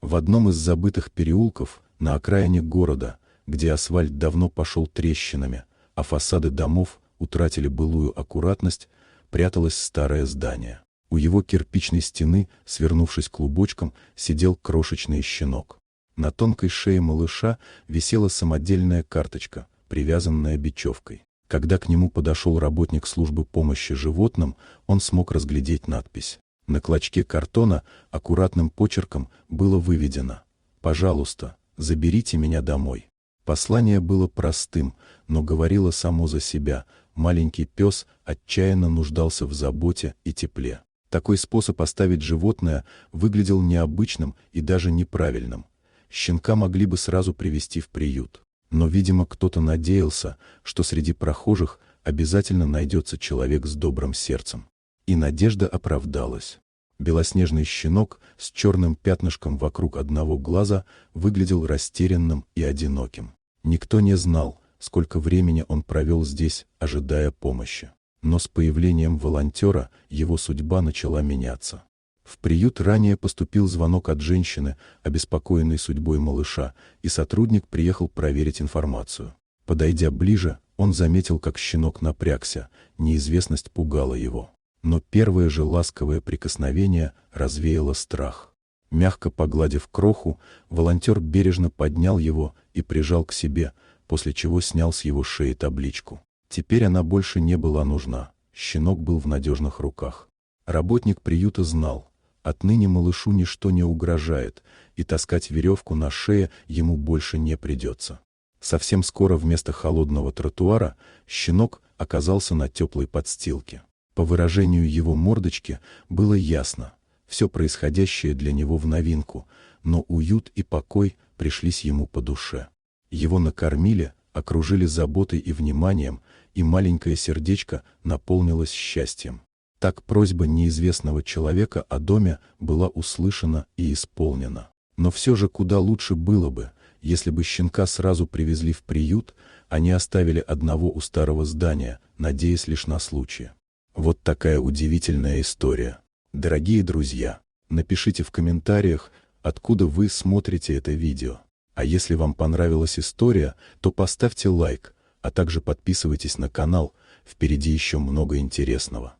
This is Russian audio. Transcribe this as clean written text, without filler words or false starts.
В одном из забытых переулков, на окраине города, где асфальт давно пошел трещинами, а фасады домов утратили былую аккуратность, пряталось старое здание. У его кирпичной стены, свернувшись клубочком, сидел крошечный щенок. На тонкой шее малыша висела самодельная карточка, привязанная бечевкой. Когда к нему подошел работник службы помощи животным, он смог разглядеть надпись. На клочке картона аккуратным почерком было выведено: «Пожалуйста, заберите меня домой». Послание было простым, но говорило само за себя. Маленький пес отчаянно нуждался в заботе и тепле. Такой способ оставить животное выглядел необычным и даже неправильным. Щенка могли бы сразу привести в приют. Но, видимо, кто-то надеялся, что среди прохожих обязательно найдется человек с добрым сердцем. И надежда оправдалась. Белоснежный щенок с черным пятнышком вокруг одного глаза выглядел растерянным и одиноким. Никто не знал, сколько времени он провел здесь, ожидая помощи. Но с появлением волонтера его судьба начала меняться. В приют ранее поступил звонок от женщины, обеспокоенной судьбой малыша, и сотрудник приехал проверить информацию. Подойдя ближе, он заметил, как щенок напрягся, неизвестность пугала его. Но первое же ласковое прикосновение развеяло страх. Мягко погладив кроху, волонтер бережно поднял его и прижал к себе, после чего снял с его шеи табличку. Теперь она больше не была нужна, щенок был в надежных руках. Работник приюта знал, отныне малышу ничто не угрожает, и таскать веревку на шее ему больше не придется. Совсем скоро вместо холодного тротуара щенок оказался на теплой подстилке. По выражению его мордочки было ясно, все происходящее для него в новинку, но уют и покой пришлись ему по душе. Его накормили, окружили заботой и вниманием, и маленькое сердечко наполнилось счастьем. Так просьба неизвестного человека о доме была услышана и исполнена. Но все же куда лучше было бы, если бы щенка сразу привезли в приют, а не оставили одного у старого здания, надеясь лишь на случай. Вот такая удивительная история. Дорогие друзья, напишите в комментариях, откуда вы смотрите это видео. А если вам понравилась история, то поставьте лайк, а также подписывайтесь на канал, впереди еще много интересного.